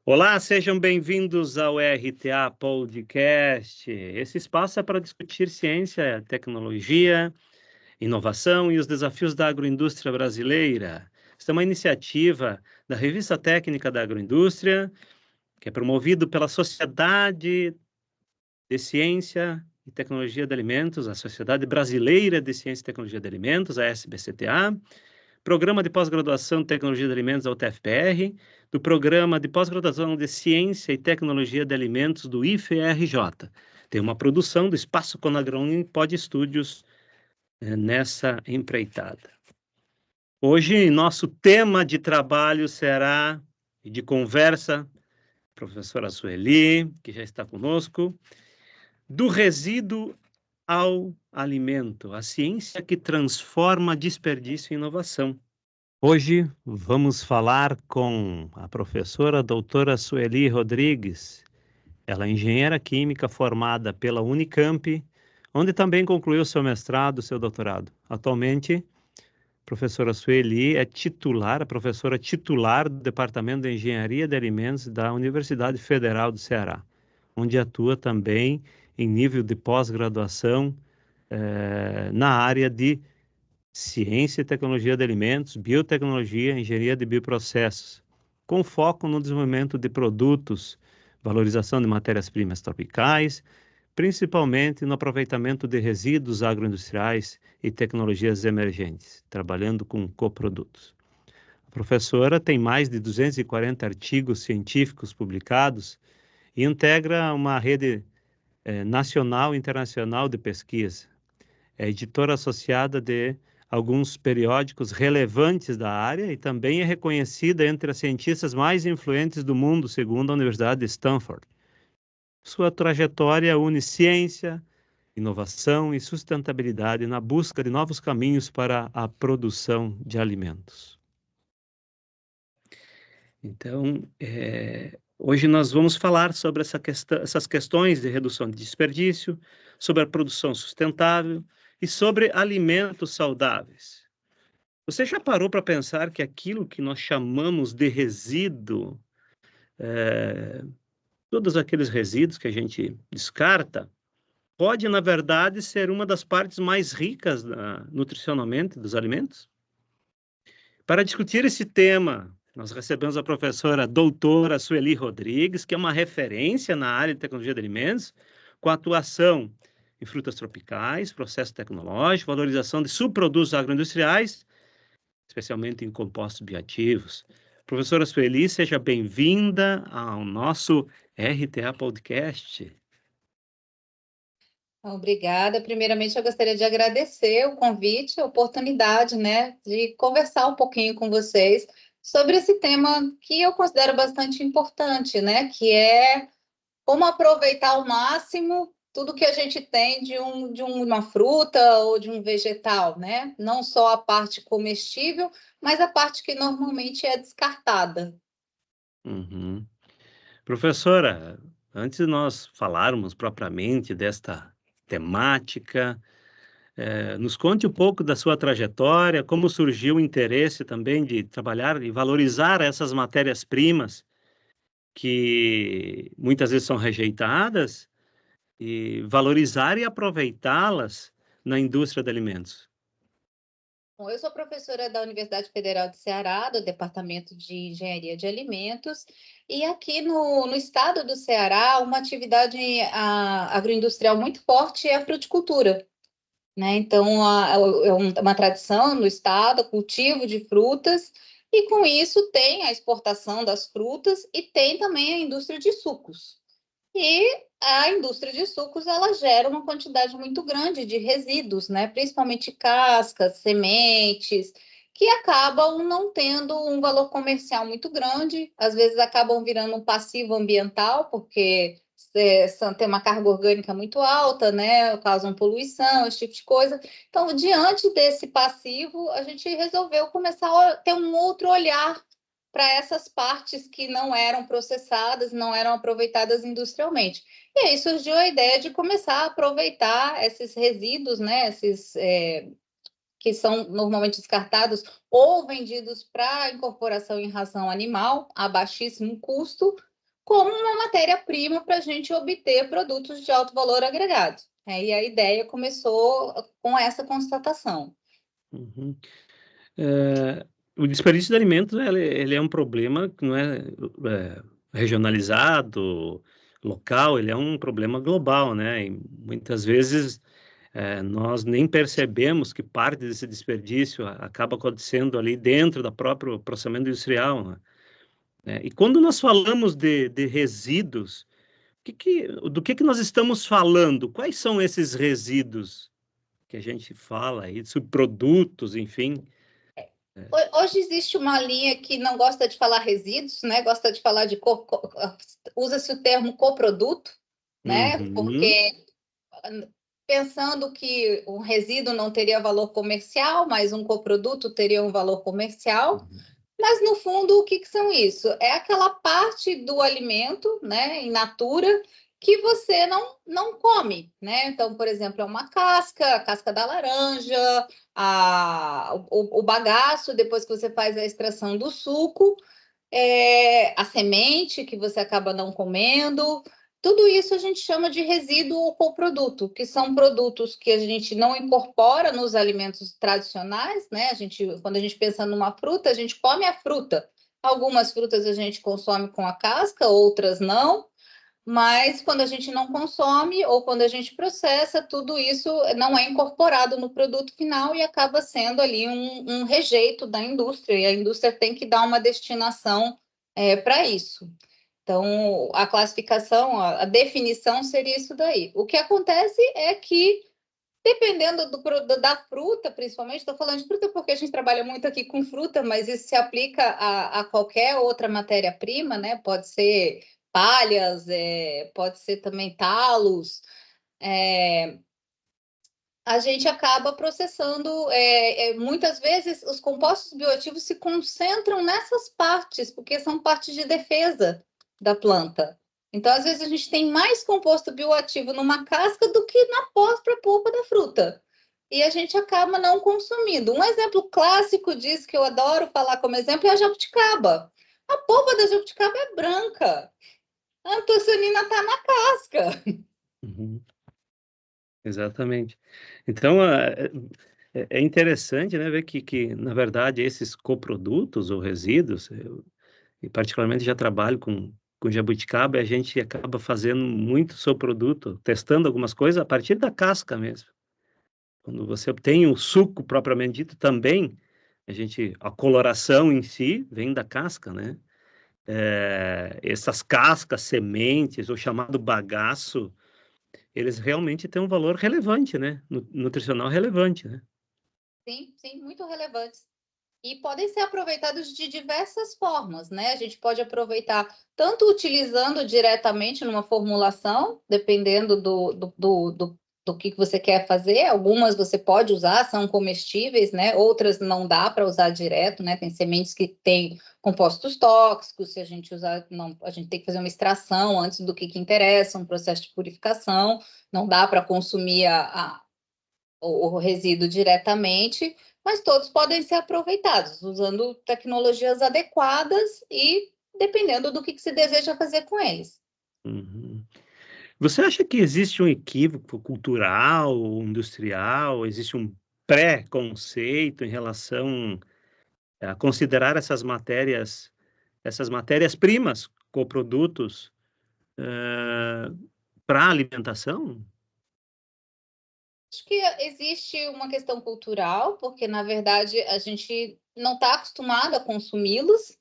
Olá, sejam bem-vindos ao RTA Podcast. Esse espaço é para discutir ciência, tecnologia, inovação e os desafios da agroindústria brasileira. Esta é uma iniciativa da Revista Técnica da Agroindústria, que é promovido pela Sociedade de Ciência e Tecnologia de Alimentos, a Sociedade Brasileira de Ciência e Tecnologia de Alimentos, a SBCTA, Programa de Pós-Graduação em Tecnologia de Alimentos, da UTFPR, do Programa de Pós-Graduação de Ciência e Tecnologia de Alimentos, do IFRJ. Tem uma produção do Espaço Conagrão Pod Estúdios nessa empreitada. Hoje, nosso tema de trabalho será, e de conversa, professora Sueli, que já está conosco, do resíduo ao alimento, a ciência que transforma desperdício em inovação. Hoje vamos falar com a professora doutora Sueli Rodrigues. Ela é engenheira química formada pela Unicamp, onde também concluiu seu mestrado e seu doutorado. Atualmente, a professora Sueli é professora titular do Departamento de Engenharia de Alimentos da Universidade Federal do Ceará, onde atua também em nível de pós-graduação na área de Ciência e Tecnologia de Alimentos, Biotecnologia, Engenharia de Bioprocessos, com foco no desenvolvimento de produtos, valorização de matérias-primas tropicais, principalmente no aproveitamento de resíduos agroindustriais e tecnologias emergentes, trabalhando com coprodutos. A professora tem mais de 240 artigos científicos publicados e integra uma rede nacional e internacional de pesquisa. É editora associada de alguns periódicos relevantes da área e também é reconhecida entre as cientistas mais influentes do mundo, segundo a Universidade de Stanford. Sua trajetória une ciência, inovação e sustentabilidade na busca de novos caminhos para a produção de alimentos. Então, hoje nós vamos falar sobre essas questões de redução de desperdício, sobre a produção sustentável e sobre alimentos saudáveis. Você já parou para pensar que aquilo que nós chamamos de resíduo, todos aqueles resíduos que a gente descarta, pode, na verdade, ser uma das partes mais ricas nutricionalmente dos alimentos? Para discutir esse tema, nós recebemos a professora doutora Sueli Rodrigues, que é uma referência na área de tecnologia de alimentos, com atuação em frutas tropicais, processo tecnológico, valorização de subprodutos agroindustriais, especialmente em compostos bioativos. Professora Sueli, seja bem-vinda ao nosso RTA Podcast. Obrigada. Primeiramente, eu gostaria de agradecer o convite, a oportunidade, né, de conversar um pouquinho com vocês sobre esse tema que eu considero bastante importante, né, que é como aproveitar ao máximo tudo que a gente tem de uma fruta ou de um vegetal, né? Não só a parte comestível, mas a parte que normalmente é descartada. Uhum. Professora, antes de nós falarmos propriamente desta temática, nos conte um pouco da sua trajetória, como surgiu o interesse também de trabalhar e valorizar essas matérias-primas que muitas vezes são rejeitadas e valorizar e aproveitá-las na indústria de alimentos. Bom, eu sou professora da Universidade Federal do Ceará, do Departamento de Engenharia de Alimentos, e aqui no estado do Ceará, uma atividade agroindustrial muito forte é a fruticultura, né? Então, é uma tradição no estado, o cultivo de frutas, e com isso tem a exportação das frutas e tem também a indústria de sucos. E a indústria de sucos, ela gera uma quantidade muito grande de resíduos, né? Principalmente cascas, sementes, que acabam não tendo um valor comercial muito grande, às vezes acabam virando um passivo ambiental, porque tem uma carga orgânica muito alta, né? Causam poluição, esse tipo de coisa. Então, diante desse passivo, a gente resolveu começar a ter um outro olhar para essas partes que não eram processadas, não eram aproveitadas industrialmente. E aí surgiu a ideia de começar a aproveitar esses resíduos, né, que são normalmente descartados ou vendidos para incorporação em ração animal a baixíssimo custo, como uma matéria-prima para a gente obter produtos de alto valor agregado. E a ideia começou com essa constatação. Uhum. O desperdício de alimentos, ele é um problema que não regionalizado, local, ele é um problema global, né? E muitas vezes nós nem percebemos que parte desse desperdício acaba acontecendo ali dentro do próprio processamento industrial, né? E quando nós falamos de resíduos, do que nós estamos falando? Quais são esses resíduos que a gente fala aí, subprodutos, enfim? Hoje existe uma linha que não gosta de falar resíduos, né? Gosta de falar de usa-se o termo coproduto, né? Uhum. Porque pensando que um resíduo não teria valor comercial, mas um coproduto teria um valor comercial. Uhum. Mas, no fundo, o que são isso? É aquela parte do alimento, né, in natura, que você não come, né? Então, por exemplo, é uma casca, a casca da laranja, o bagaço, depois que você faz a extração do suco, a semente que você acaba não comendo. Tudo isso a gente chama de resíduo ou coproduto, que são produtos que a gente não incorpora nos alimentos tradicionais, né? Quando a gente pensa numa fruta, a gente come a fruta. Algumas frutas a gente consome com a casca, outras não. Mas quando a gente não consome ou quando a gente processa, tudo isso não é incorporado no produto final e acaba sendo ali um rejeito da indústria. E a indústria tem que dar uma destinação para isso. Então, a classificação, a definição seria isso daí. O que acontece é que, dependendo da fruta, principalmente, estou falando de fruta porque a gente trabalha muito aqui com fruta, mas isso se aplica a qualquer outra matéria-prima, né? Pode ser palhas, pode ser também talos. A gente acaba processando, muitas vezes os compostos bioativos se concentram nessas partes, porque são partes de defesa da planta. Então, às vezes, a gente tem mais composto bioativo numa casca do que na própria polpa da fruta. E a gente acaba não consumindo. Um exemplo clássico disso, que eu adoro falar como exemplo, é a jabuticaba. A polpa da jabuticaba é branca. A antocianina está na casca. Uhum. Exatamente. Então, é interessante, né, ver que, na verdade, esses coprodutos ou resíduos, e particularmente já trabalho com jabuticaba, e a gente acaba fazendo muito seu produto, testando algumas coisas a partir da casca mesmo. Quando você obtém o suco propriamente dito, também, a coloração em si vem da casca, né? Essas cascas, sementes, o chamado bagaço, eles realmente têm um valor relevante, né? Nutricional relevante, né? Sim, sim, muito relevantes. E podem ser aproveitados de diversas formas, né? A gente pode aproveitar tanto utilizando diretamente numa formulação, dependendo do que você quer fazer. Algumas você pode usar, são comestíveis, né? Outras não dá para usar direto, né? Tem sementes que têm compostos tóxicos, se a gente usar, não, a gente tem que fazer uma extração antes do que interessa, um processo de purificação, não dá para consumir o resíduo diretamente, mas todos podem ser aproveitados usando tecnologias adequadas e dependendo do que se deseja fazer com eles. Uhum. Você acha que existe um equívoco cultural ou industrial, existe um pré-conceito em relação a considerar essas matérias-primas, coprodutos, para alimentação? Acho que existe uma questão cultural, porque na verdade a gente não está acostumado a consumi-los.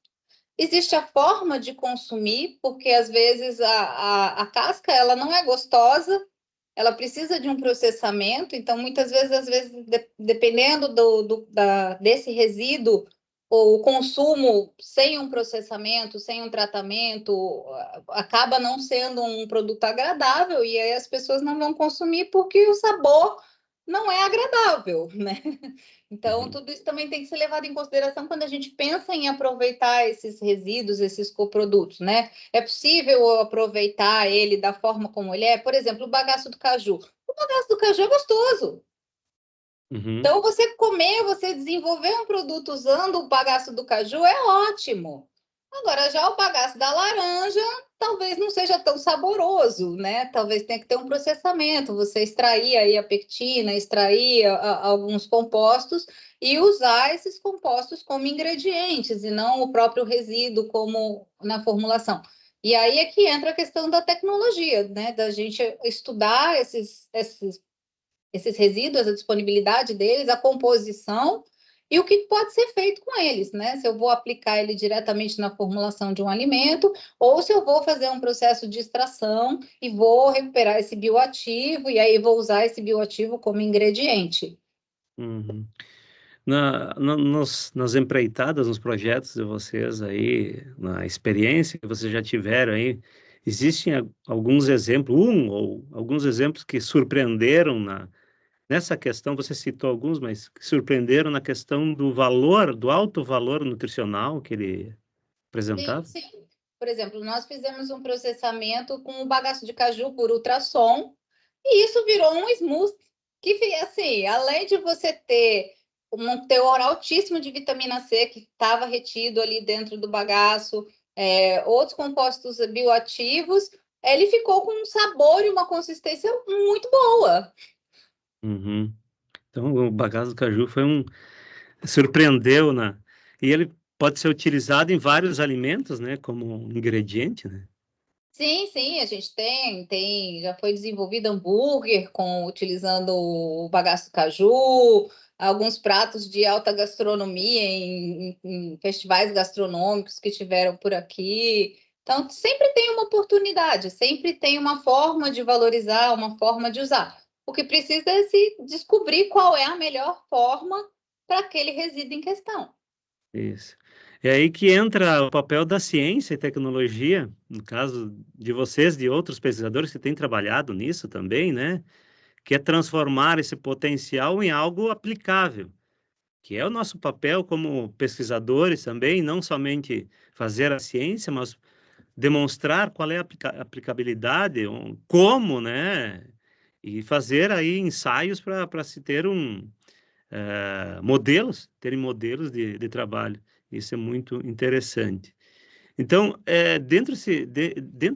Existe a forma de consumir, porque às vezes a casca ela não é gostosa, ela precisa de um processamento, então muitas vezes, dependendo desse resíduo, ou o consumo sem um processamento, sem um tratamento, acaba não sendo um produto agradável, e aí as pessoas não vão consumir porque o sabor não é agradável, né? Então, Uhum. tudo isso também tem que ser levado em consideração quando a gente pensa em aproveitar esses resíduos, esses coprodutos, né? É possível aproveitar ele da forma como ele é? Por exemplo, o bagaço do caju. O bagaço do caju é gostoso. Uhum. Então, você comer, você desenvolver um produto usando o bagaço do caju é ótimo. Agora, já o bagaço da laranja, talvez tão saboroso, né? Talvez tenha que ter um processamento, você extrair aí a pectina, extrair alguns compostos e usar esses compostos como ingredientes e não o próprio resíduo como na formulação. E aí é que entra a questão da tecnologia, né? Da gente estudar esses resíduos, a disponibilidade deles, a composição e o que pode ser feito com eles, né? Se eu vou aplicar ele diretamente na formulação de um alimento ou se eu vou fazer um processo de extração e vou recuperar esse bioativo e aí vou usar esse bioativo como ingrediente. Uhum. Nas empreitadas, nos projetos de vocês aí, na experiência que vocês já tiveram aí, existem alguns exemplos, ou alguns exemplos que surpreenderam nessa questão, você citou alguns, mas que surpreenderam na questão do valor, do alto valor nutricional que ele Sim, apresentava? sim. Por exemplo, nós fizemos um processamento com o bagaço de caju por ultrassom e isso virou um smoothie que, assim, além de você ter um teor altíssimo de vitamina C que estava retido ali dentro do bagaço, outros compostos bioativos, ele ficou com um sabor e uma consistência muito boa. Uhum. Então, o bagaço do caju surpreendeu e ele pode ser utilizado em vários alimentos, né, como um ingrediente, né? Sim, sim, a gente já foi desenvolvido hambúrguer utilizando o bagaço caju, alguns pratos de alta gastronomia em festivais gastronômicos que tiveram por aqui. Então, sempre tem uma oportunidade, sempre tem uma forma de valorizar, uma forma de usar. O que precisa é se descobrir qual é a melhor forma para aquele resíduo em questão. Isso. É aí que entra o papel da ciência e tecnologia, no caso de vocês, de outros pesquisadores que têm trabalhado nisso também, né? Que é transformar esse potencial em algo aplicável, que é o nosso papel como pesquisadores também, não somente fazer a ciência, mas demonstrar qual é a aplicabilidade, como, né? E fazer aí ensaios para se ter terem modelos de trabalho. Isso é muito interessante. Então, dentro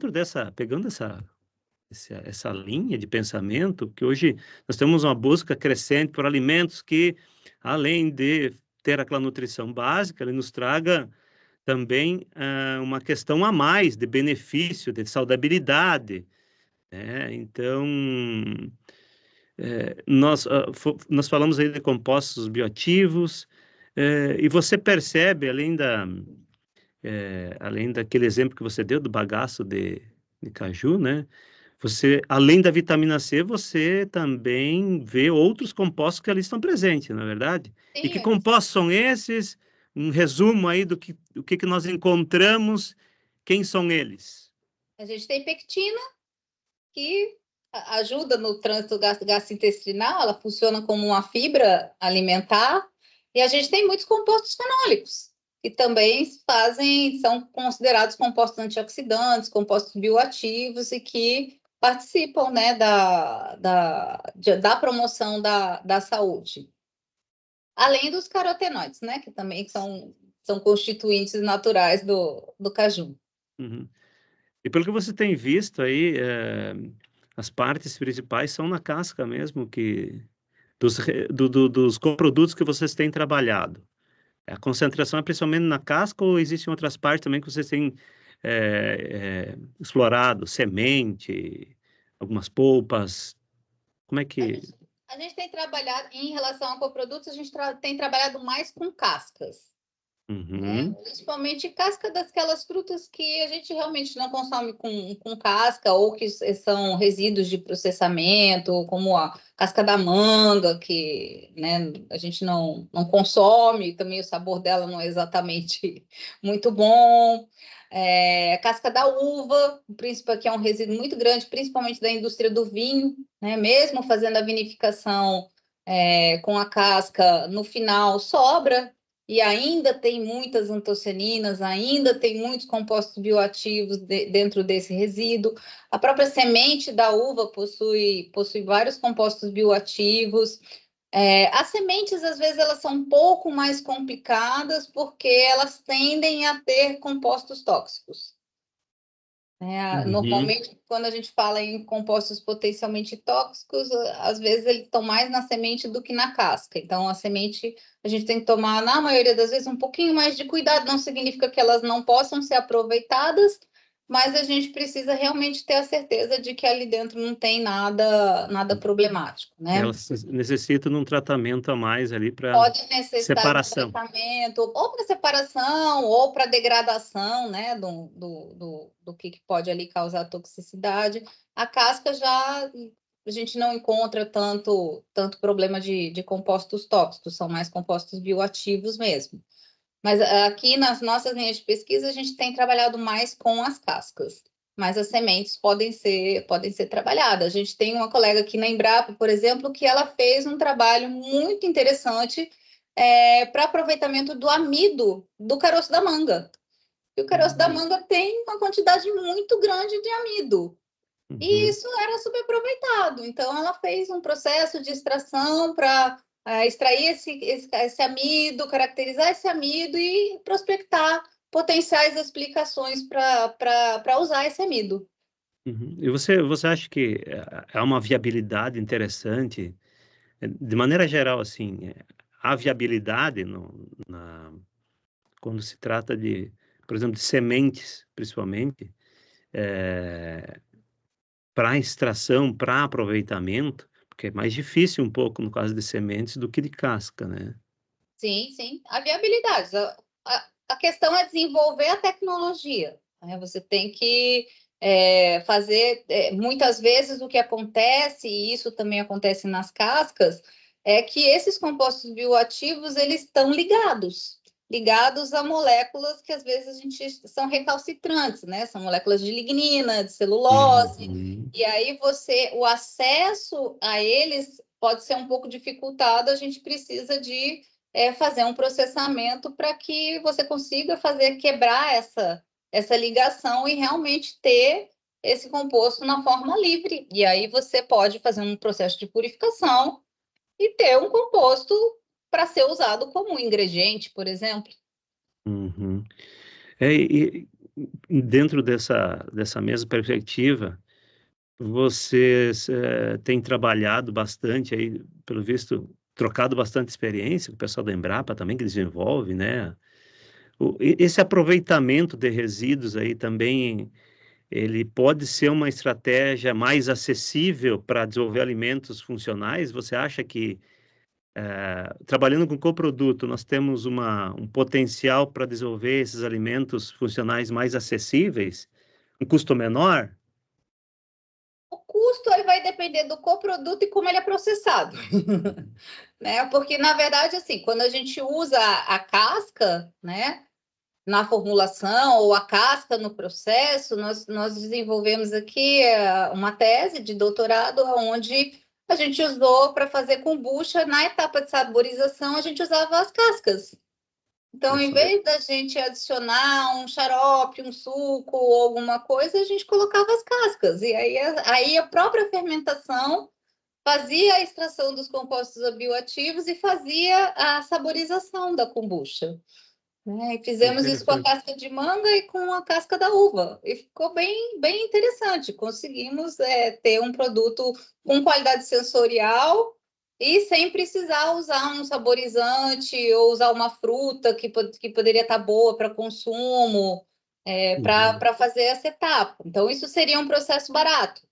dessa, pegando essa linha de pensamento, que hoje nós temos uma busca crescente por alimentos que, além de ter aquela nutrição básica, ele nos traga também uma questão a mais de benefício, de saudabilidade, né? Então, nós falamos aí de compostos bioativos, e você percebe, além daquele exemplo que você deu do bagaço de caju, né? Você, além da vitamina C, você também vê outros compostos que ali estão presentes, não é verdade? E que Sim, compostos são esses? Um resumo aí do que nós encontramos, quem são eles? a gente tem pectina, que ajuda no trânsito gastrointestinal, ela funciona como uma fibra alimentar, e a gente tem muitos compostos fenólicos, que também são considerados compostos antioxidantes, compostos bioativos, e que participam, né, da promoção da saúde. Além dos carotenoides, né, que também são constituintes naturais do caju. Uhum. E pelo que você tem visto aí, as partes principais são na casca mesmo, dos coprodutos que vocês têm trabalhado. A concentração é principalmente na casca ou existem outras partes também que vocês têm explorado? Semente, algumas polpas? Como é A que... gente, a gente tem trabalhado, em relação a coprodutos, a gente tem trabalhado mais com cascas, né? Uhum, Principalmente casca daquelas frutas que a gente realmente não consome com casca ou que são resíduos de processamento, como a casca da manga, que, né, a gente não consome, também o sabor dela não é exatamente muito bom. A casca da uva, que é um resíduo muito grande, principalmente da indústria do vinho, né? Mesmo fazendo a vinificação com a casca, no final sobra e ainda tem muitas antocianinas, ainda tem muitos compostos bioativos dentro desse resíduo. A própria semente da uva possui vários compostos bioativos. As sementes, às vezes, elas são um pouco mais complicadas porque elas tendem a ter compostos tóxicos. né? Uhum. Normalmente, quando a gente fala em compostos potencialmente tóxicos, às vezes eles estão mais na semente do que na casca. Então, a semente, a gente tem que tomar, na maioria das vezes, um pouquinho mais de cuidado. Não significa que elas não possam ser aproveitadas, mas a gente precisa realmente ter a certeza de que ali dentro não tem nada problemático, né? Elas necessitam de um tratamento a mais ali para Pode necessitar de um separação. tratamento, ou para separação, ou para degradação, né, do que pode ali causar toxicidade. A casca já a gente não encontra tanto problema de compostos tóxicos, são mais compostos bioativos mesmo. Mas aqui nas nossas linhas de pesquisa, a gente tem trabalhado mais com as cascas, mas as sementes podem ser trabalhadas. A gente tem uma colega aqui na Embrapa, por exemplo, que ela fez um trabalho muito interessante para aproveitamento do amido do caroço da manga. E o caroço da manga tem uma quantidade muito grande de amido. E Uhum. isso era super aproveitado. Então, ela fez um processo de extração para extrair esse amido, caracterizar esse amido e prospectar potenciais aplicações para usar esse amido. Uhum. E você acha que há uma viabilidade interessante, de maneira geral, assim, há viabilidade quando se trata de, por exemplo, de sementes, principalmente, para extração, para aproveitamento, porque é mais difícil um pouco no caso de sementes do que de casca, né? Sim, sim, a viabilidade. A questão é desenvolver a tecnologia, né? Você tem que fazer, muitas vezes o que acontece, e isso também acontece nas cascas, é que esses compostos bioativos, eles estão ligados a moléculas que às vezes a gente são recalcitrantes, né? São moléculas de lignina, de celulose, Uhum. e aí o acesso a eles pode ser um pouco dificultado, a gente precisa de fazer um processamento para que você consiga quebrar essa ligação e realmente ter esse composto na forma livre. E aí você pode fazer um processo de purificação e ter um composto para ser usado como ingrediente, por exemplo. Uhum. E dentro dessa mesma perspectiva, vocês, têm trabalhado bastante aí, pelo visto, trocado bastante experiência com o pessoal da Embrapa também, que desenvolve, né. Esse aproveitamento de resíduos aí também, ele pode ser uma estratégia mais acessível para desenvolver alimentos funcionais? Você acha que, trabalhando com coproduto, nós temos um potencial para desenvolver esses alimentos funcionais mais acessíveis, um custo menor? O custo ele vai depender do coproduto e como ele é processado, né? Porque na verdade assim, quando a gente usa a casca, né, na formulação ou a casca no processo, nós desenvolvemos aqui uma tese de doutorado onde a gente usou para fazer kombucha, na etapa de saborização, a gente usava as cascas. Então, Olha em só. vez da gente adicionar um xarope, um suco ou alguma coisa, a gente colocava as cascas. E aí a própria fermentação fazia a extração dos compostos bioativos e fazia a saborização da kombucha, né? E fizemos isso com a Interessante. casca de manga e com a casca da uva. E ficou bem interessante. Conseguimos ter um produto com qualidade sensorial e sem precisar usar um saborizante ou usar uma fruta que poderia estar boa para consumo, Uhum. para fazer essa etapa. Então, isso seria um processo barato,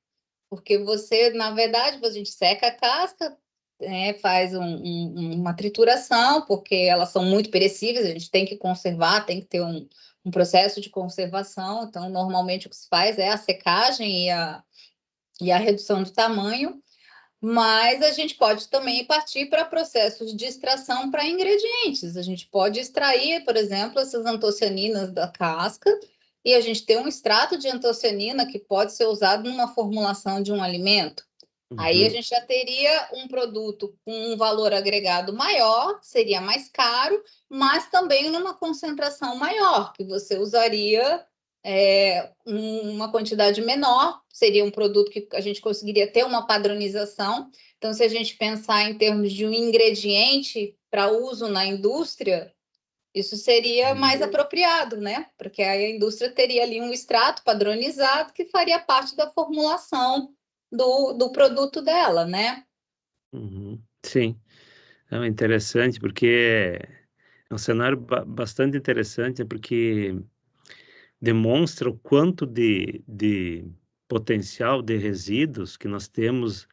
porque você, na verdade, a gente seca a casca, né, faz uma trituração, porque elas são muito perecíveis, a gente tem que conservar, tem que ter um processo de conservação. Então, normalmente o que se faz é a secagem e a redução do tamanho, mas a gente pode também partir para processos de extração para ingredientes. A gente pode extrair, por exemplo, essas antocianinas da casca e a gente ter um extrato de antocianina que pode ser usado numa formulação de um alimento. Aí a Uhum. gente já teria um produto com um valor agregado maior, seria mais caro, mas também numa concentração maior, que você usaria uma quantidade menor, seria um produto que a gente conseguiria ter uma padronização. Então, se a gente pensar em termos de um ingrediente para uso na indústria, Isso seria mais apropriado, né? Porque aí a indústria teria ali um extrato padronizado que faria parte da formulação do produto dela, né? Uhum. Sim, é interessante, porque é um cenário bastante interessante, porque demonstra o quanto de potencial de resíduos que nós temos,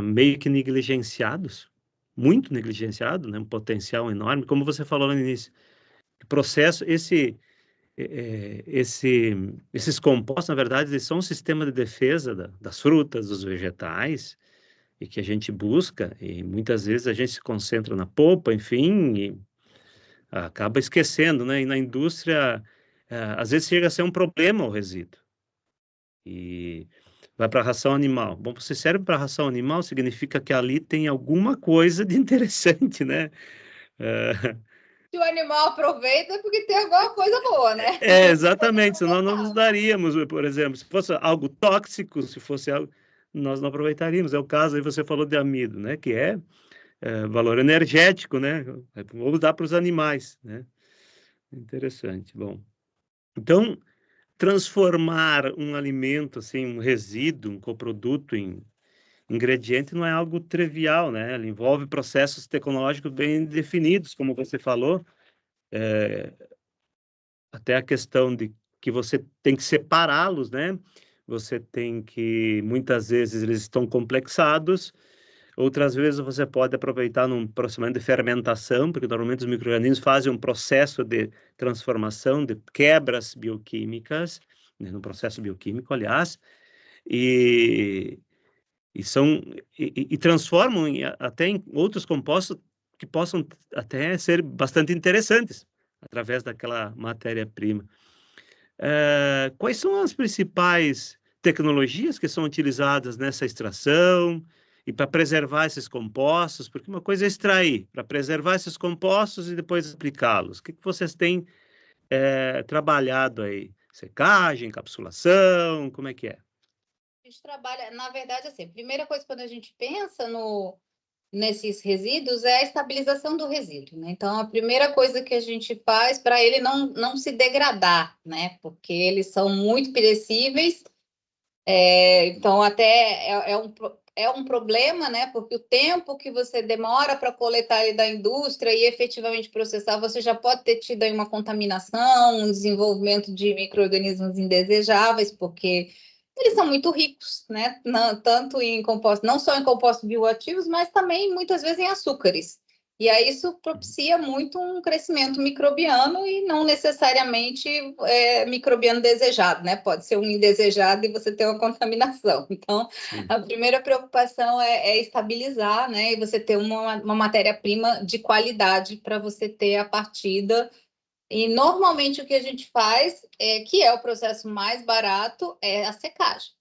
meio que negligenciados, muito negligenciado, né? Um potencial enorme, como você falou no início. O processo, esses compostos, na verdade, eles são um sistema de defesa das frutas, dos vegetais, e que a gente busca, e muitas vezes a gente se concentra na polpa, enfim, e acaba esquecendo, né? E na indústria, às vezes chega a ser um problema o resíduo. E vai para a ração animal. Bom, se serve para a ração animal, significa que ali tem alguma coisa de interessante, né? Eh, Se o animal aproveita, é porque tem alguma coisa boa, né? exatamente, senão não nos daríamos, por exemplo, se fosse algo tóxico, se fosse algo, nós não aproveitaríamos. É o caso aí, você falou de amido, né? Que é valor energético, né? Vamos dar para os animais, né? Interessante. Bom, então, transformar um alimento, assim, um resíduo, um coproduto em ingrediente não é algo trivial, né? Ele envolve processos tecnológicos bem definidos, como você falou, até a questão de que você tem que separá-los, né? Você tem que, muitas vezes, eles estão complexados, outras vezes você pode aproveitar num procedimento de fermentação, porque normalmente os micro-organismos fazem um processo de transformação, de quebras bioquímicas, né, no processo bioquímico, aliás, e, e são e transformam até em outros compostos que possam até ser bastante interessantes através daquela matéria-prima. Quais são as principais tecnologias que são utilizadas nessa extração e para preservar esses compostos? Porque uma coisa é extrair, para preservar esses compostos e depois aplicá-los. O que vocês têm trabalhado aí? Secagem, encapsulação, como é que é? A gente trabalha, na verdade, assim, a primeira coisa quando a gente pensa nesses resíduos é a estabilização do resíduo, né? Então, a primeira coisa que a gente faz para ele não se degradar, né? Porque eles são muito perecíveis, então até é um problema, né? Porque o tempo que você demora para coletar ele da indústria e efetivamente processar, você já pode ter tido aí uma contaminação, um desenvolvimento de micro-organismos indesejáveis, porque eles são muito ricos, né? Tanto em compostos, não só em compostos bioativos, mas também muitas vezes em açúcares. E aí isso propicia muito um crescimento microbiano e não necessariamente microbiano desejado, né? Pode ser um indesejado e você ter uma contaminação. Então, Sim. a primeira preocupação é estabilizar, né? E você ter uma matéria-prima de qualidade para você ter a partida. E normalmente o que a gente faz, que é o processo mais barato, é a secagem.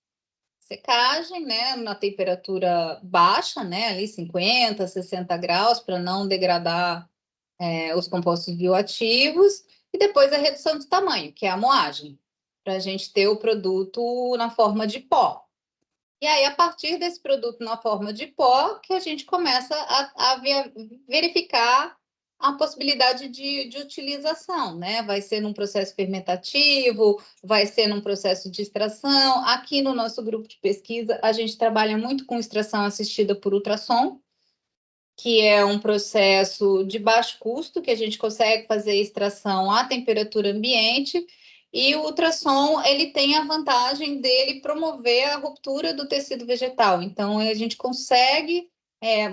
Secagem, né, na temperatura baixa, né, ali 50, 60 graus, para não degradar os compostos bioativos, e depois a redução de tamanho, que é a moagem, para a gente ter o produto na forma de pó. E aí, a partir desse produto na forma de pó, que a gente começa a verificar a possibilidade de utilização, né? Vai ser num processo fermentativo, vai ser num processo de extração. Aqui no nosso grupo de pesquisa, a gente trabalha muito com extração assistida por ultrassom, que é um processo de baixo custo, que a gente consegue fazer extração à temperatura ambiente, e o ultrassom, ele tem a vantagem dele promover a ruptura do tecido vegetal. Então, a gente consegue,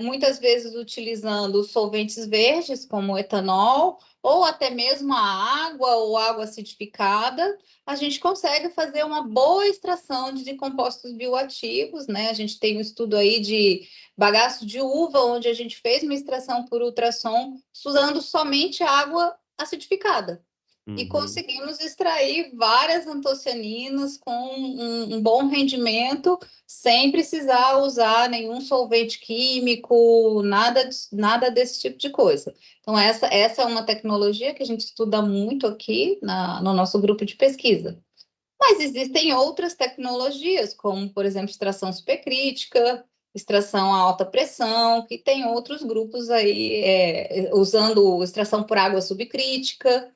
muitas vezes, utilizando solventes verdes, como o etanol, ou até mesmo a água ou água acidificada, a gente consegue fazer uma boa extração de compostos bioativos, né? A gente tem um estudo aí de bagaço de uva, onde a gente fez uma extração por ultrassom usando somente água acidificada. E conseguimos extrair várias antocianinas com um bom rendimento, sem precisar usar nenhum solvente químico, nada desse tipo de coisa. Então, essa é uma tecnologia que a gente estuda muito aqui no nosso grupo de pesquisa. Mas existem outras tecnologias, como, por exemplo, extração supercrítica, extração a alta pressão, que tem outros grupos aí usando extração por água subcrítica,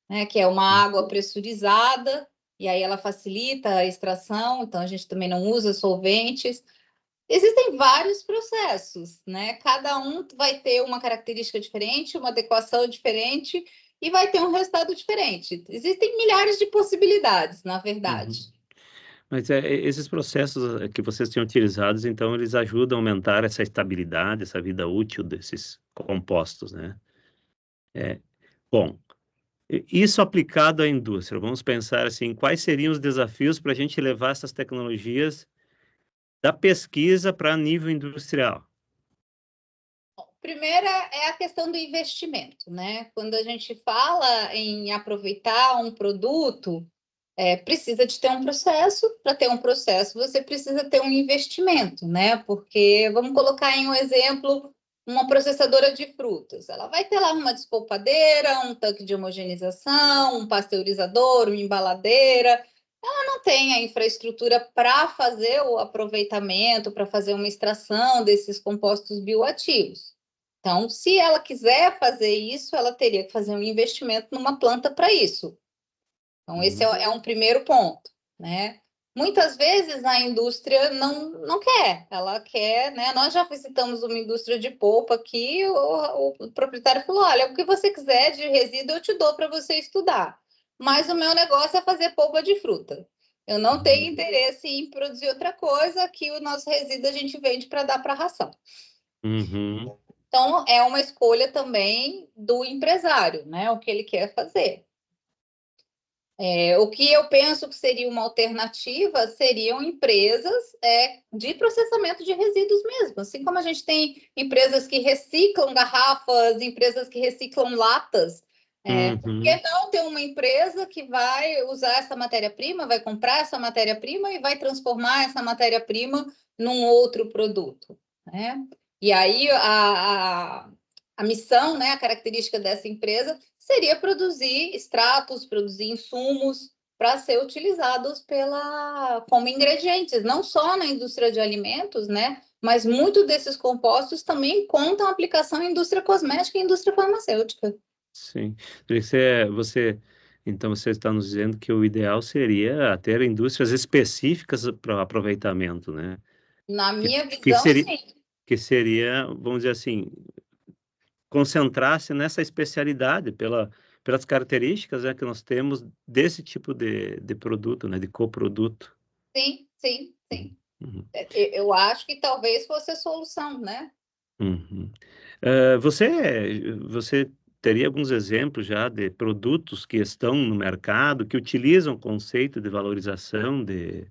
né, que é uma água pressurizada, e aí ela facilita a extração, então a gente também não usa solventes. Existem vários processos, né? Cada um vai ter uma característica diferente, uma adequação diferente e vai ter um resultado diferente. Existem milhares de possibilidades, na verdade. Mas esses processos que vocês têm utilizados, então, eles ajudam a aumentar essa estabilidade, essa vida útil desses compostos, né? Bom, isso aplicado à indústria, vamos pensar assim, quais seriam os desafios para a gente levar essas tecnologias da pesquisa para nível industrial? Primeira é a questão do investimento, né? Quando a gente fala em aproveitar um produto, precisa de ter um processo. Para ter um processo, você precisa ter um investimento, né? Porque, vamos colocar em um exemplo, uma processadora de frutas. Ela vai ter lá uma despolpadeira, um tanque de homogeneização, um pasteurizador, uma embaladeira. Ela não tem a infraestrutura para fazer o aproveitamento, para fazer uma extração desses compostos bioativos. Então, se ela quiser fazer isso, ela teria que fazer um investimento numa planta para isso. Então, esse é um primeiro ponto, né? Muitas vezes a indústria não quer, ela quer, né? Nós já visitamos uma indústria de polpa aqui, o proprietário falou: olha, o que você quiser de resíduo eu te dou para você estudar, mas o meu negócio é fazer polpa de fruta. Eu não tenho interesse em produzir outra coisa, aqui o nosso resíduo a gente vende para dar para ração. Uhum. Então, é uma escolha também do empresário, né? O que ele quer fazer. O que eu penso que seria uma alternativa seriam empresas de processamento de resíduos mesmo. Assim como a gente tem empresas que reciclam garrafas, empresas que reciclam latas, por que não ter uma empresa que vai usar essa matéria-prima, vai comprar essa matéria-prima e vai transformar essa matéria-prima num outro produto, né? E aí a missão, né, a característica dessa empresa seria produzir extratos, produzir insumos para ser utilizados como ingredientes, não só na indústria de alimentos, né? Mas muitos desses compostos também encontram aplicação em indústria cosmética e indústria farmacêutica. Sim. Então você está nos dizendo que o ideal seria ter indústrias específicas para o aproveitamento, né? Na Que, minha que visão, seria, sim. que seria, vamos dizer assim, concentrar-se nessa especialidade pelas características, né, que nós temos desse tipo de produto, né, de coproduto. Sim, sim, Uhum, sim. uhum, Eu acho que talvez fosse a solução, né? uhum. Você teria alguns exemplos já de produtos que estão no mercado, que utilizam o conceito de valorização de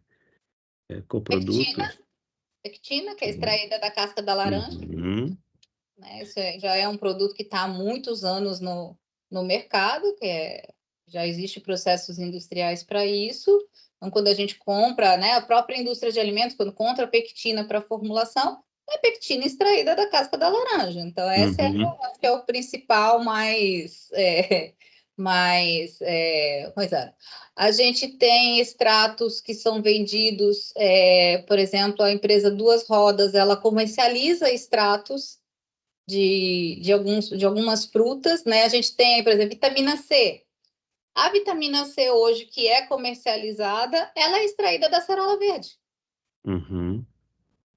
Pectina, coprodutos? pectina, que é Uhum, extraída da casca da laranja, uhum, né? Isso já é um produto que está há muitos anos no mercado, já existe processos industriais para isso. Então, quando a gente compra, né, a própria indústria de alimentos, quando compra pectina para formulação, é pectina extraída da casca da laranja. Então, esse uhum, acho que é o principal pois é. A gente tem extratos que são vendidos, por exemplo, a empresa Duas Rodas, ela comercializa extratos de algumas frutas, né? A gente tem, por exemplo, vitamina C. A vitamina C hoje, que é comercializada, ela é extraída da acerola verde. uhum,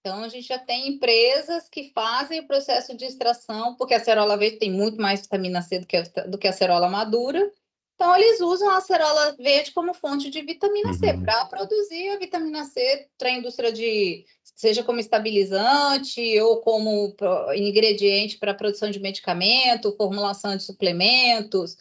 Então, a gente já tem empresas que fazem o processo de extração, porque a acerola verde tem muito mais vitamina C do que a acerola madura. Então, eles usam a acerola verde como fonte de vitamina C, uhum, para produzir a vitamina C para a indústria seja como estabilizante ou como ingrediente para a produção de medicamento, formulação de suplementos,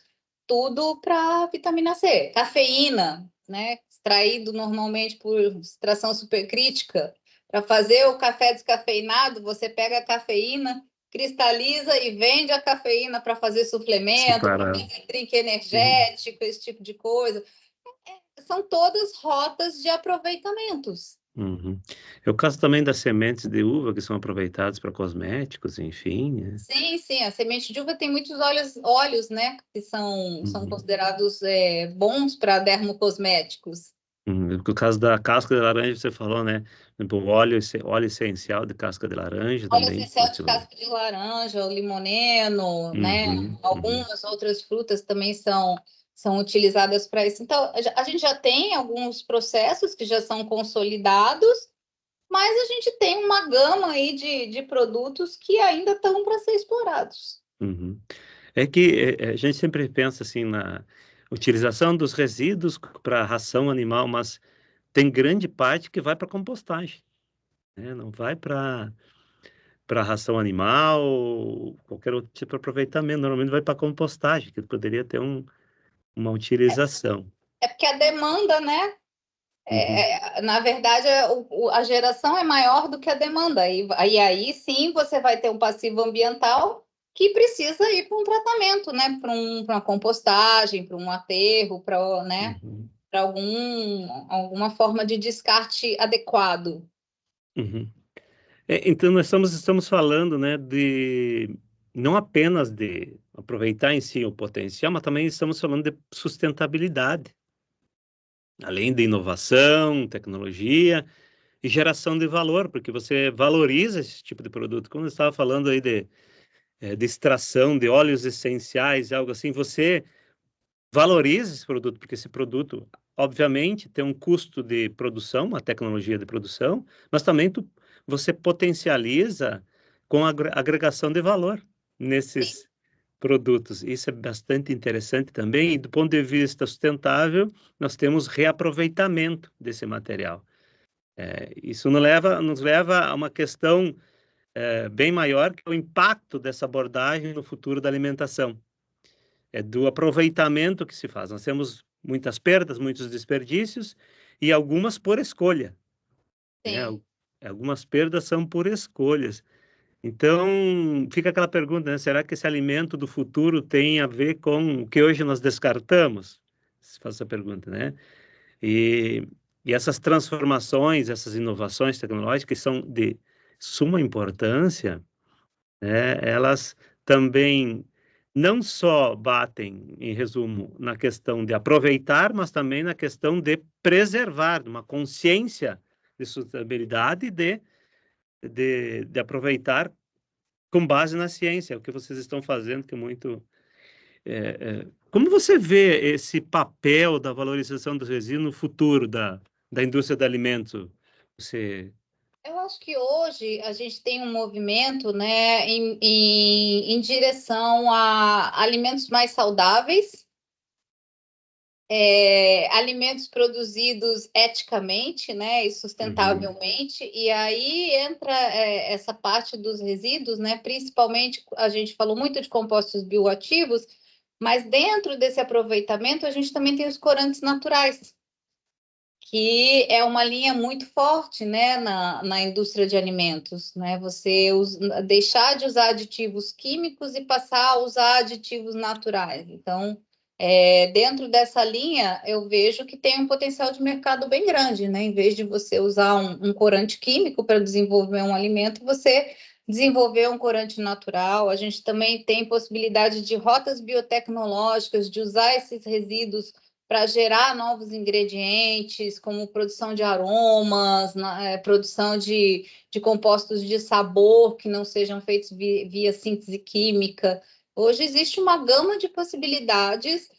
tudo para vitamina C. Cafeína, né? Extraído normalmente por extração supercrítica. Para fazer o café descafeinado, você pega a cafeína, cristaliza e vende a cafeína para fazer suplemento, para separado. fazer drink Uhum. energético, esse tipo de coisa. São todas rotas de aproveitamentos. Uhum. É o caso também das sementes de uva que são aproveitadas para cosméticos, enfim, né? Sim, sim, a semente de uva tem muitos óleos, né, que são Uhum. considerados bons para dermocosméticos. No caso da casca de laranja, você falou, né? Por exemplo, óleo essencial de casca de laranja Óleo também essencial pode de ser usado. casca de laranja, o limoneno, né? Uhum, uhum, Algumas outras frutas também são utilizadas para isso. Então, a gente já tem alguns processos que já são consolidados, mas a gente tem uma gama aí de produtos que ainda estão para ser explorados. uhum. É que a gente sempre pensa assim na utilização dos resíduos para ração animal, mas tem grande parte que vai para compostagem, né? Não vai para ração animal, qualquer outro tipo de aproveitamento. Normalmente vai para compostagem, que poderia ter uma utilização. É porque a demanda, né? Uhum, Na verdade, a geração é maior do que a demanda. E aí sim você vai ter um passivo ambiental que precisa ir para um tratamento, né? Para uma compostagem, para um aterro, para, né? uhum, Para alguma forma de descarte adequado. uhum. Então, nós estamos falando, né, de não apenas de aproveitar em si o potencial, mas também estamos falando de sustentabilidade, além de inovação, tecnologia e geração de valor, porque você valoriza esse tipo de produto. Como eu estava falando aí de extração de óleos essenciais, algo assim, você valoriza esse produto, porque esse produto, obviamente, tem um custo de produção, uma tecnologia de produção, mas também você potencializa com a agregação de valor nesses produtos. Isso é bastante interessante também, e do ponto de vista sustentável, nós temos reaproveitamento desse material. Isso nos leva a uma questão bem maior, que é o impacto dessa abordagem no futuro da alimentação. É do aproveitamento que se faz. Nós temos muitas perdas, muitos desperdícios e algumas por escolha, né? Sim. Algumas perdas são por escolhas. Então, fica aquela pergunta, né? Será que esse alimento do futuro tem a ver com o que hoje nós descartamos? Se faz essa pergunta, né? E, e essas transformações, essas inovações tecnológicas são de suma importância, né? Elas também não só batem, em resumo, na questão de aproveitar, mas também na questão de preservar, uma consciência de sustentabilidade e de aproveitar com base na ciência, o que vocês estão fazendo, que é muito. Como você vê esse papel da valorização dos resíduos no futuro da indústria de alimentos? Você. Eu acho que hoje a gente tem um movimento, né, em direção a alimentos mais saudáveis, alimentos produzidos eticamente, né, e Uhum, sustentavelmente, e aí entra essa parte dos resíduos, né, principalmente a gente falou muito de compostos bioativos, mas dentro desse aproveitamento a gente também tem os corantes naturais, que é uma linha muito forte, né, na indústria de alimentos, né? Você deixar de usar aditivos químicos e passar a usar aditivos naturais. Então, dentro dessa linha, eu vejo que tem um potencial de mercado bem grande, né? Em vez de você usar um corante químico para desenvolver um alimento, você desenvolver um corante natural. A gente também tem possibilidade de rotas biotecnológicas, de usar esses resíduos para gerar novos ingredientes, como produção de aromas, produção de compostos de sabor que não sejam feitos via síntese química. Hoje existe uma gama de possibilidades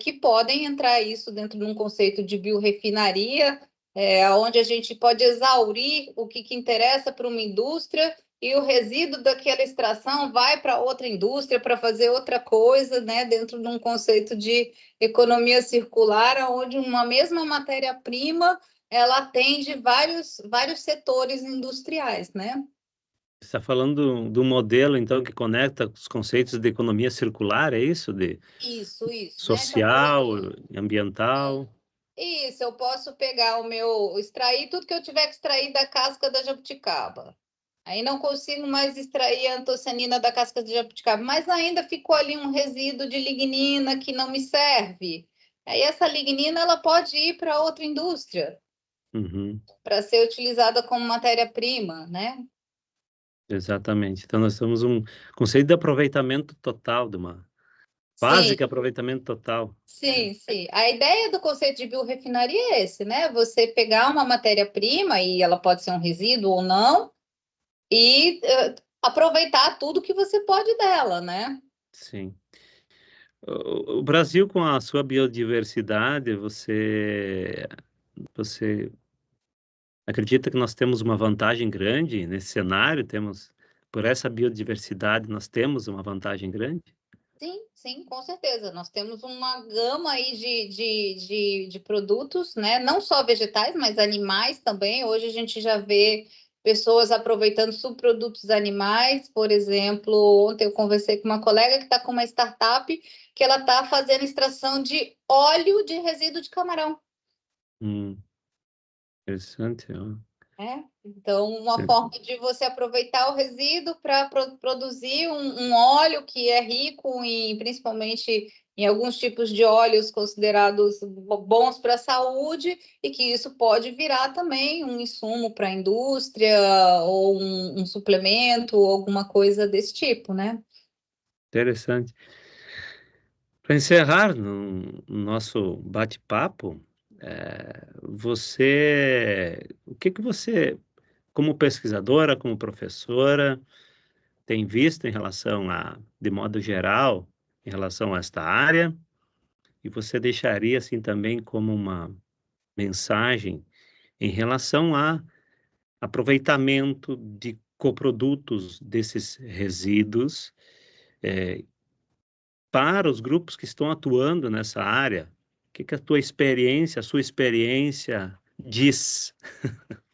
que podem entrar isso dentro de um conceito de biorefinaria, onde a gente pode exaurir o que interessa para uma indústria e o resíduo daquela extração vai para outra indústria para fazer outra coisa, né, dentro de um conceito de economia circular, onde uma mesma matéria-prima ela atende vários setores industriais, né? Você está falando do modelo, então, que conecta os conceitos de economia circular, é isso? De Isso, né? Então, por social, exemplo, ambiental. isso, eu posso pegar extrair tudo que eu tiver que extrair da casca da jabuticaba. Aí não consigo mais extrair a antocianina da casca de jabuticaba, mas ainda ficou ali um resíduo de lignina que não me serve. Aí essa lignina ela pode ir para outra indústria, Uhum, para ser utilizada como matéria-prima, né? exatamente. Então, nós temos um conceito de aproveitamento total de uma Quase Sim, que aproveitamento total. sim, sim. A ideia do conceito de biorefinaria é esse, né? Você pegar uma matéria-prima, e ela pode ser um resíduo ou não, e aproveitar tudo que você pode dela, né? Sim. O Brasil, com a sua biodiversidade, você acredita que nós temos uma vantagem grande nesse cenário? Por essa biodiversidade, nós temos uma vantagem grande? Sim, sim, com certeza. Nós temos uma gama aí de produtos, né? Não só vegetais, mas animais também. Hoje a gente já vê pessoas aproveitando subprodutos animais. Por exemplo, ontem eu conversei com uma colega que está com uma startup que ela está fazendo extração de óleo de resíduo de camarão. Hum, interessante. Ó. É, então, uma Sim. forma de você aproveitar o resíduo para produzir um óleo que é rico em, principalmente em alguns tipos de óleos considerados bons para a saúde, e que isso pode virar também um insumo para a indústria, ou um suplemento, ou alguma coisa desse tipo, né? Interessante. Para encerrar no nosso bate-papo, o que que você, como pesquisadora, como professora, tem visto em relação de modo geral, em relação a esta área? E você deixaria assim também como uma mensagem em relação a aproveitamento de coprodutos desses resíduos, eh, para os grupos que estão atuando nessa área? O que que a sua experiência diz?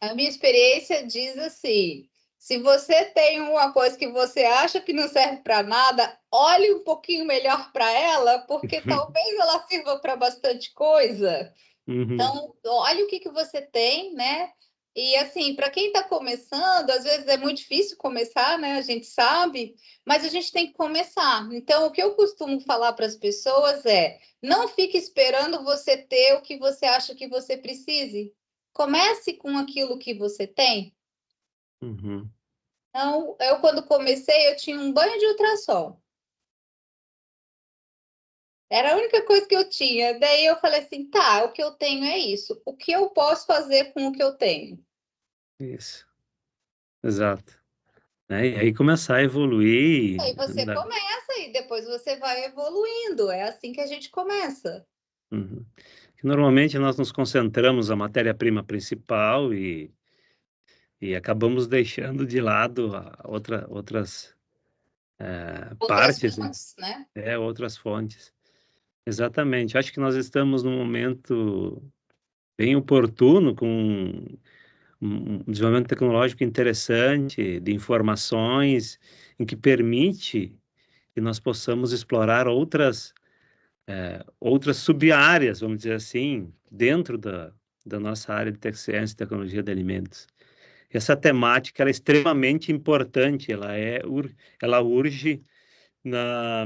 A minha experiência diz assim: se você tem uma coisa que você acha que não serve para nada, olhe um pouquinho melhor para ela, porque talvez ela sirva para bastante coisa. Uhum, Então, olhe o que que você tem, né? E assim, para quem está começando, às vezes é muito difícil começar, né? A gente sabe, mas a gente tem que começar. Então, o que eu costumo falar para as pessoas é: não fique esperando você ter o que você acha que você precise. Comece com aquilo que você tem. uhum. Então, eu quando comecei, eu tinha um banho de ultrassom. Era a única coisa que eu tinha. Daí eu falei assim, tá, o que eu tenho é isso. O que eu posso fazer com o que eu tenho? Isso, exato. Né, e aí começar a evoluir Aí você da começa e depois você vai evoluindo. É assim que a gente começa. uhum. Que normalmente nós nos concentramos na matéria-prima principal e acabamos deixando de lado a outras, Outras partes, né, fontes, né? outras fontes. Exatamente. Acho que nós estamos num momento bem oportuno, com um desenvolvimento tecnológico interessante, de informações, em que permite que nós possamos explorar outras sub-áreas, vamos dizer assim, dentro da nossa área de ciência e tecnologia de alimentos. Essa temática ela é extremamente importante, ela urge na,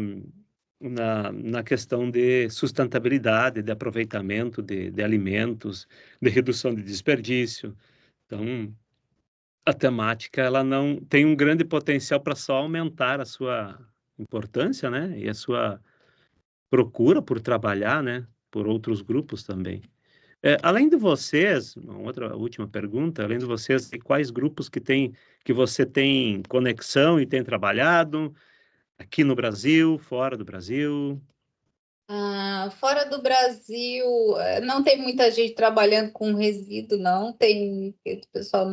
na questão de sustentabilidade, de aproveitamento de alimentos, de redução de desperdício. Então, a temática ela não tem um grande potencial para só aumentar a sua importância, né? E a sua procura por trabalhar, né? Por outros grupos também. Além de vocês, uma outra última pergunta, além de vocês, quais grupos que você tem conexão e tem trabalhado aqui no Brasil, fora do Brasil? Fora do Brasil, não tem muita gente trabalhando com resíduo, não. Tem, o pessoal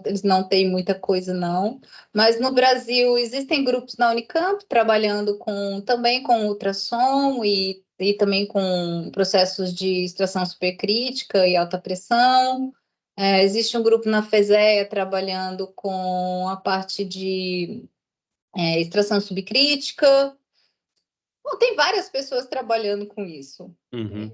eles não têm muita coisa, não. Mas no Brasil existem grupos na Unicamp trabalhando também com ultrassom e também com processos de extração supercrítica e alta pressão. Existe um grupo na FESEA trabalhando com a parte de extração subcrítica. Bom, tem várias pessoas trabalhando com isso. Uhum.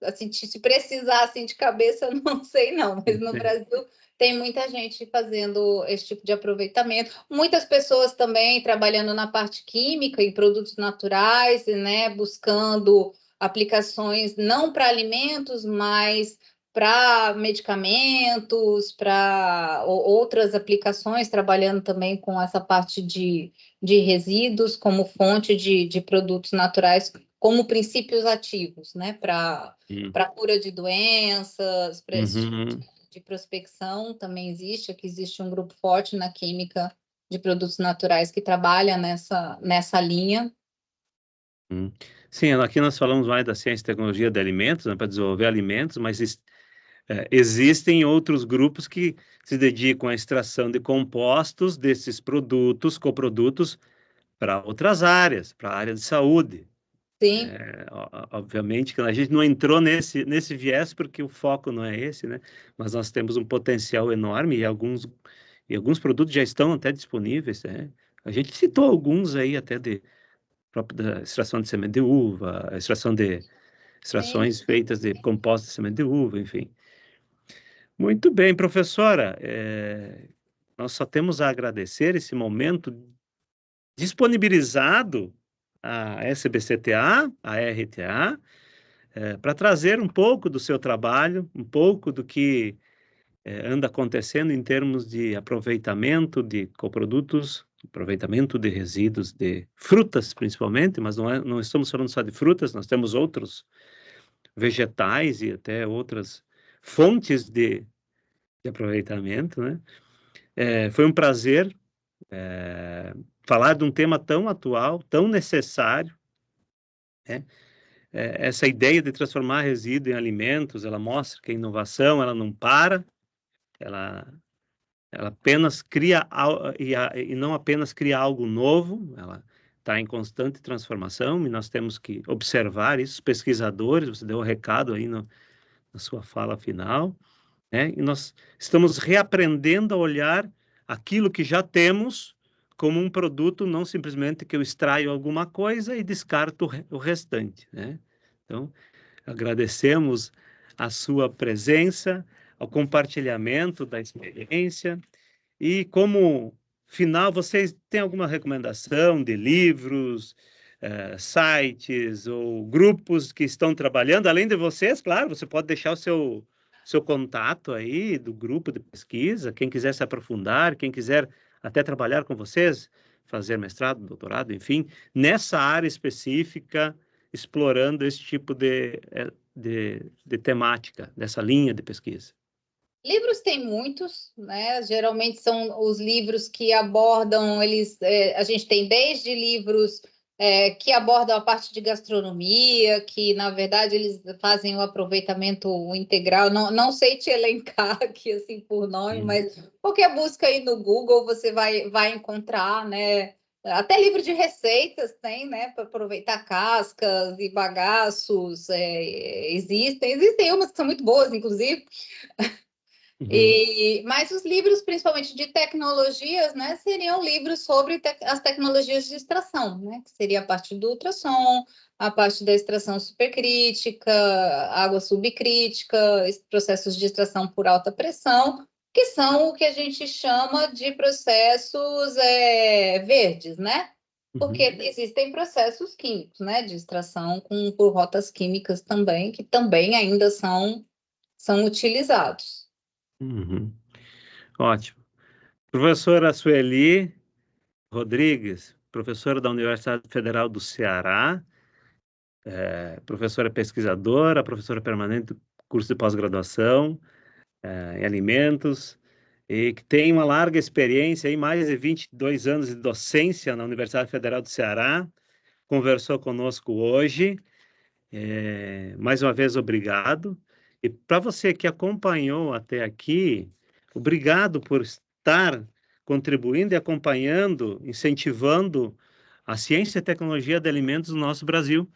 Assim, se precisar assim de cabeça, eu não sei não, mas no Sim. Brasil tem muita gente fazendo esse tipo de aproveitamento. Muitas pessoas também trabalhando na parte química, em produtos naturais, né, buscando aplicações não para alimentos, mas para medicamentos, para outras aplicações, trabalhando também com essa parte de resíduos como fonte de produtos naturais, como princípios ativos, né? Para cura de doenças, para esse tipo de prospecção também existe. Aqui existe um grupo forte na química de produtos naturais que trabalha nessa linha. Sim, aqui nós falamos mais da ciência e tecnologia de alimentos, né, para desenvolver alimentos, mas existem outros grupos que se dedicam à extração de compostos desses produtos, coprodutos, para outras áreas, para a área de saúde. Sim. Obviamente que a gente não entrou nesse viés porque o foco não é esse, né? Mas nós temos um potencial enorme e alguns produtos já estão até disponíveis, né? A gente citou alguns aí até da extração de semente de uva, extrações feitas de compostos de semente de uva, enfim. Muito bem, professora. Nós só temos a agradecer esse momento disponibilizado à SBCTA, à RTA, para trazer um pouco do seu trabalho, um pouco do que anda acontecendo em termos de aproveitamento de coprodutos, aproveitamento de resíduos de frutas, principalmente, mas não estamos falando só de frutas, nós temos outros vegetais e até outras fontes de aproveitamento, né? Foi um prazer falar de um tema tão atual, tão necessário, né? Essa ideia de transformar resíduo em alimentos, ela mostra que a inovação, ela não para, ela apenas cria, e não apenas cria algo novo, ela está em constante transformação, e nós temos que observar isso, os pesquisadores, você deu o recado aí na sua fala final, né? E nós estamos reaprendendo a olhar aquilo que já temos como um produto, não simplesmente que eu extraio alguma coisa e descarto o restante, né? Então, agradecemos a sua presença, ao compartilhamento da experiência e como final, vocês têm alguma recomendação de livros, sites ou grupos que estão trabalhando, além de vocês, claro, você pode deixar o seu contato aí do grupo de pesquisa, quem quiser se aprofundar, quem quiser até trabalhar com vocês, fazer mestrado, doutorado, enfim, nessa área específica, explorando esse tipo de temática, dessa linha de pesquisa. Livros tem muitos, né? Geralmente são os livros que abordam, a gente tem desde livros que abordam a parte de gastronomia, que na verdade eles fazem o aproveitamento integral. Não sei te elencar aqui assim por nome, mas qualquer busca aí no Google você vai encontrar, né? Até livro de receitas tem, né? Para aproveitar cascas e bagaços. Existem umas que são muito boas, inclusive. Mas os livros, principalmente de tecnologias, né, seriam livros sobre as tecnologias de extração, né, que seria a parte do ultrassom, a parte da extração supercrítica, água subcrítica, processos de extração por alta pressão, que são o que a gente chama de processos verdes, né? Porque existem processos químicos, né, de extração por rotas químicas também, que também ainda são utilizados. Ótimo. Professora Sueli Rodrigues, professora da Universidade Federal do Ceará, professora pesquisadora, professora permanente do curso de pós-graduação em alimentos, e que tem uma larga experiência, aí, mais de 22 anos de docência na Universidade Federal do Ceará, conversou conosco hoje. Mais uma vez, obrigado. E para você que acompanhou até aqui, obrigado por estar contribuindo e acompanhando, incentivando a ciência e tecnologia de alimentos no nosso Brasil.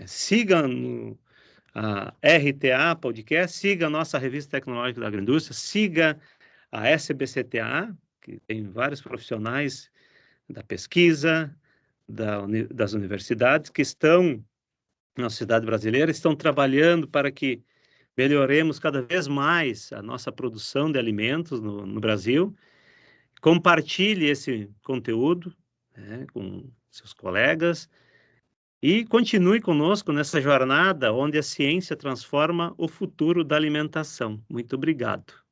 Siga a RTA Podcast, siga a nossa revista tecnológica da agroindústria, siga a SBCTA, que tem vários profissionais da pesquisa, das universidades que estão na sociedade brasileira, estão trabalhando para que melhoremos cada vez mais a nossa produção de alimentos no Brasil. Compartilhe esse conteúdo, né, com seus colegas E continue conosco nessa jornada onde a ciência transforma o futuro da alimentação. Muito obrigado.